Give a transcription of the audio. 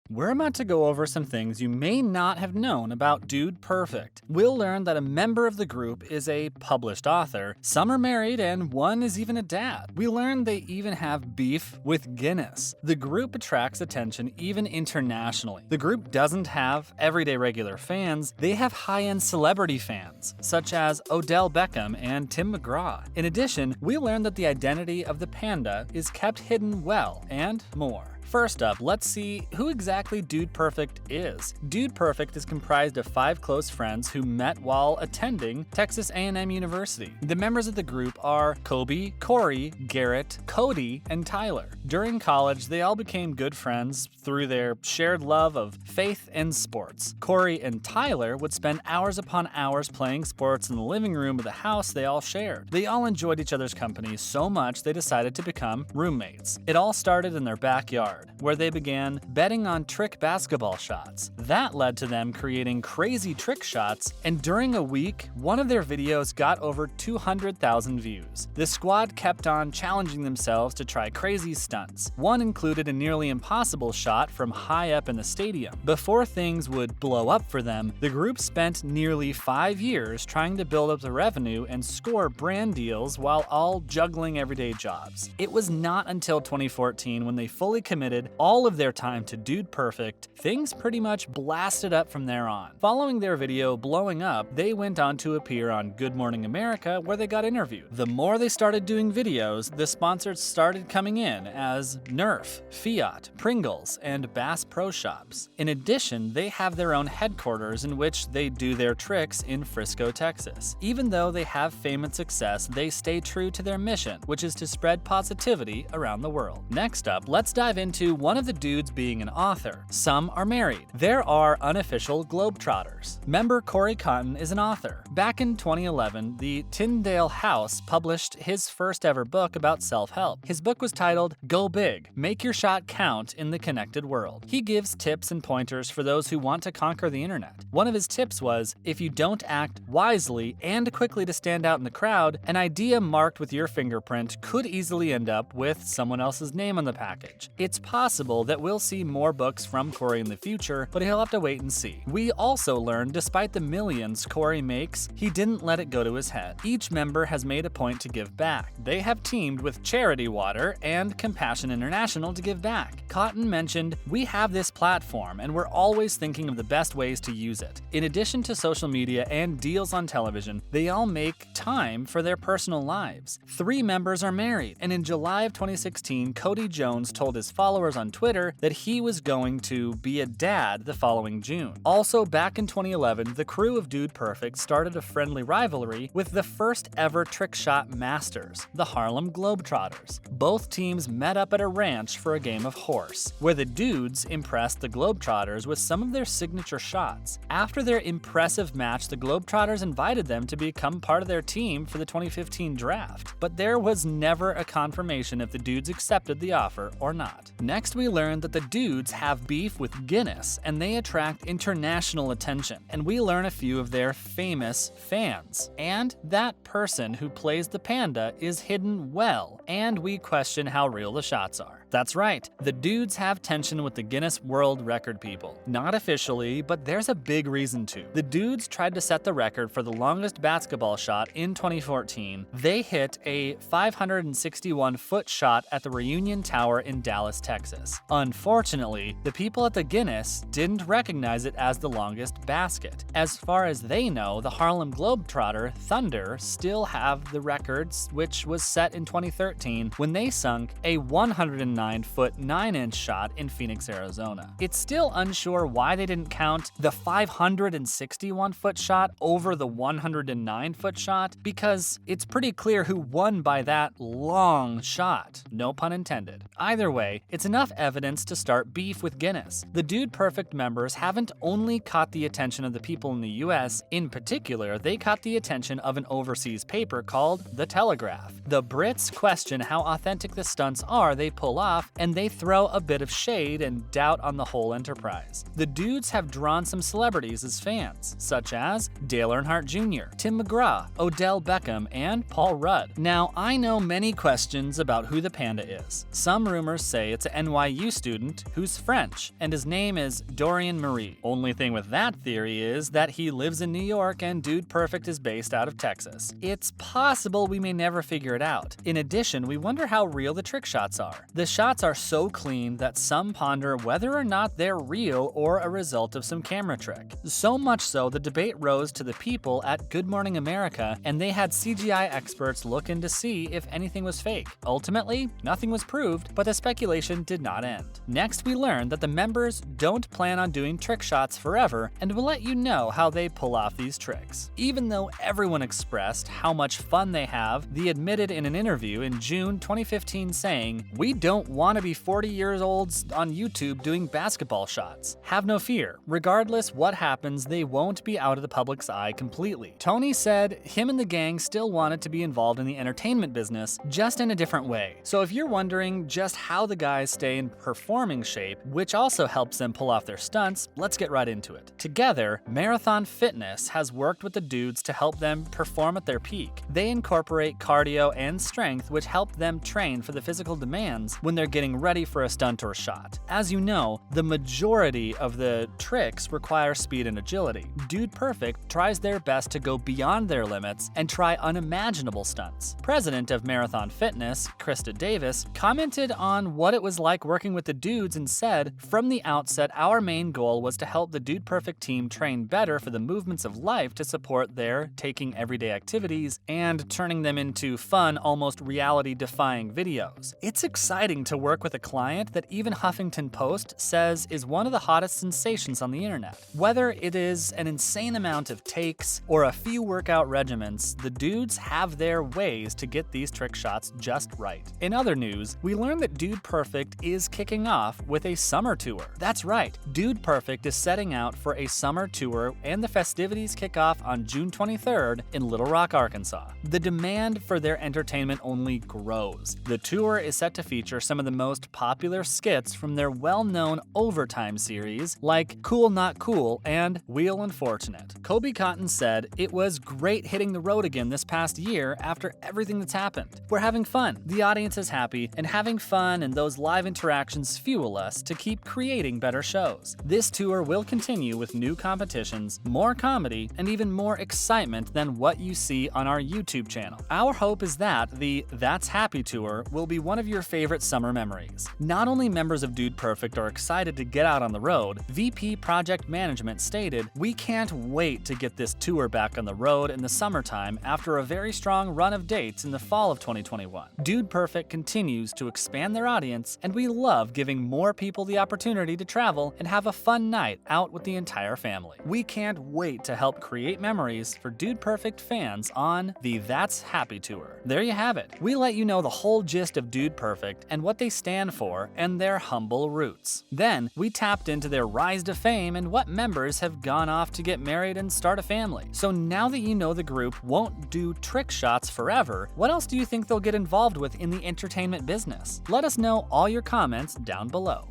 We're about to go over some things you may not have known about Dude Perfect. We'll learn that a member of the group is a published author, some are married, and one is even a dad. We learn they even have beef with Guinness. The group attracts attention even internationally. The group doesn't have everyday regular fans, they have high-end celebrity fans, such as Odell Beckham and Tim McGraw. In addition, we learn that the identity of the panda is kept hidden well, and more. First up, let's see who exactly Dude Perfect is. Dude Perfect is comprised of 5 close friends who met while attending Texas A&M University. The members of the group are Kobe, Corey, Garrett, Cody, and Tyler. During college, they all became good friends through their shared love of faith and sports. Corey and Tyler would spend hours upon hours playing sports in the living room of the house they all shared. They all enjoyed each other's company so much they decided to become roommates. It all started in their backyard, where they began betting on trick basketball shots. That led to them creating crazy trick shots, and during a week, one of their videos got over 200,000 views. The squad kept on challenging themselves to try crazy stunts. One included a nearly impossible shot from high up in the stadium. Before things would blow up for them, the group spent nearly 5 years trying to build up the revenue and score brand deals while all juggling everyday jobs. It was not until 2014 when they fully committed all of their time to Dude Perfect, things pretty much blasted up from there on. Following their video blowing up, they went on to appear on Good Morning America, where they got interviewed. The more they started doing videos, the sponsors started coming in, as Nerf, Fiat, Pringles, and Bass Pro Shops. In addition, they have their own headquarters in which they do their tricks in Frisco, Texas. Even though they have fame and success, they stay true to their mission, which is to spread positivity around the world. Next up, let's dive into one of the dudes being an author. Some are married. There are unofficial Globetrotters. Member Corey Cotton is an author. Back in 2011, the Tyndale House published his first ever book about self-help. His book was titled Go Big, Make Your Shot Count in the Connected World. He gives tips and pointers for those who want to conquer the internet. One of his tips was, if you don't act wisely and quickly to stand out in the crowd, an idea marked with your fingerprint could easily end up with someone else's name on the package. It's possible that we'll see more books from Corey in the future, but he'll have to wait and see. We also learned, despite the millions Corey makes, he didn't let it go to his head. Each member has made a point to give back. They have teamed with Charity Water and Compassion International to give back. Cotton mentioned, "We have this platform and we're always thinking of the best ways to use it." In addition to social media and deals on television, they all make time for their personal lives. 3 members are married, and in July of 2016, Cody Jones told his followers on Twitter that he was going to be a dad the following June. Also, back in 2011, the crew of Dude Perfect started a friendly rivalry with the first ever trick shot masters, the Harlem Globetrotters. Both teams met up at a ranch for a game of horse, where the dudes impressed the Globetrotters with some of their signature shots. After their impressive match, the Globetrotters invited them to become part of their team for the 2015 draft, but there was never a confirmation if the dudes accepted the offer or not. Next, we learned that the dudes have beef with Guinness, and they attract international attention, and we learn a few of their famous fans. And that person who plays the panda is hidden well, and we question how real the shots are. That's right, the dudes have tension with the Guinness World Record people. Not officially, but there's a big reason to. The dudes tried to set the record for the longest basketball shot in 2014. They hit a 561-foot shot at the Reunion Tower in Dallas, Texas. Unfortunately, the people at the Guinness didn't recognize it as the longest basket. As far as they know, the Harlem Globetrotter Thunder still have the records, which was set in 2013 when they sunk a 109-foot 9-inch shot in Phoenix, Arizona. It's still unsure why they didn't count the 561-foot shot over the 109-foot shot, because it's pretty clear who won by that long shot. No pun intended. Either way, it's enough evidence to start beef with Guinness. The Dude Perfect members haven't only caught the attention of the people in the US, in particular, they caught the attention of an overseas paper called The Telegraph. The Brits question how authentic the stunts are they pull off, and they throw a bit of shade and doubt on the whole enterprise. The dudes have drawn some celebrities as fans, such as Dale Earnhardt Jr., Tim McGraw, Odell Beckham, and Paul Rudd. Now, I know many questions about who the panda is. Some rumors say it's an NYU student who's French, and his name is Dorian Marie. Only thing with that theory is that he lives in New York and Dude Perfect is based out of Texas. It's possible we may never figure it out. In addition, we wonder how real the trick shots are. The shots are so clean that some ponder whether or not they're real or a result of some camera trick. So much so, the debate rose to the people at Good Morning America, and they had CGI experts look in to see if anything was fake. Ultimately, nothing was proved, but the speculation did not end. Next, we learned that the members don't plan on doing trick shots forever, and we'll let you know how they pull off these tricks. Even though everyone expressed how much fun they have, they admitted in an interview in June 2015 saying, "We don't want to be 40 years olds on YouTube doing basketball shots. Have no fear. Regardless what happens, they won't be out of the public's eye completely." Tony said him and the gang still wanted to be involved in the entertainment business, just in a different way. So if you're wondering just how the guys stay in performing shape, which also helps them pull off their stunts, let's get right into it. Together, Marathon Fitness has worked with the dudes to help them perform at their peak. They incorporate cardio and strength, which help them train for the physical demands when they're getting ready for a stunt or shot. As you know, the majority of the tricks require speed and agility. Dude Perfect tries their best to go beyond their limits and try unimaginable stunts. President of Marathon Fitness, Krista Davis, commented on what it was like working with the dudes and said, "From the outset, our main goal was to help the Dude Perfect team train better for the movements of life to support their taking everyday activities and turning them into fun, almost reality-defying videos." It's exciting to work with a client that even Huffington Post says is one of the hottest sensations on the internet. Whether it is an insane amount of takes or a few workout regimens, the dudes have their ways to get these trick shots just right. In other news, we learned that Dude Perfect is kicking off with a summer tour. That's right, Dude Perfect is setting out for a summer tour, and the festivities kick off on June 23rd in Little Rock, Arkansas. The demand for their entertainment only grows. The tour is set to feature some of the most popular skits from their well-known Overtime series, like Cool Not Cool and Wheel Unfortunate. Kobe Cotton said, "It was great hitting the road again this past year after everything that's happened. We're having fun, the audience is happy, and having fun and those live interactions fuel us to keep creating better shows. This tour will continue with new competitions, more comedy, and even more excitement than what you see on our YouTube channel. Our hope is that the That's Happy Tour will be one of your favorite summer memories." Not only members of Dude Perfect are excited to get out on the road, VP Project Management stated, "We can't wait to get this tour back on the road in the summertime after a very strong run of dates in the fall of 2021. Dude Perfect continues to expand their audience, and we love giving more people the opportunity to travel and have a fun night out with the entire family. We can't wait to help create memories for Dude Perfect fans on the That's Happy Tour." There you have it. We let you know the whole gist of Dude Perfect and what they stand for and their humble roots. Then, we tapped into their rise to fame and what members have gone off to get married and start a family. So now that you know the group won't do trick shots forever, what else do you think they'll get involved with in the entertainment business? Let us know all your comments down below.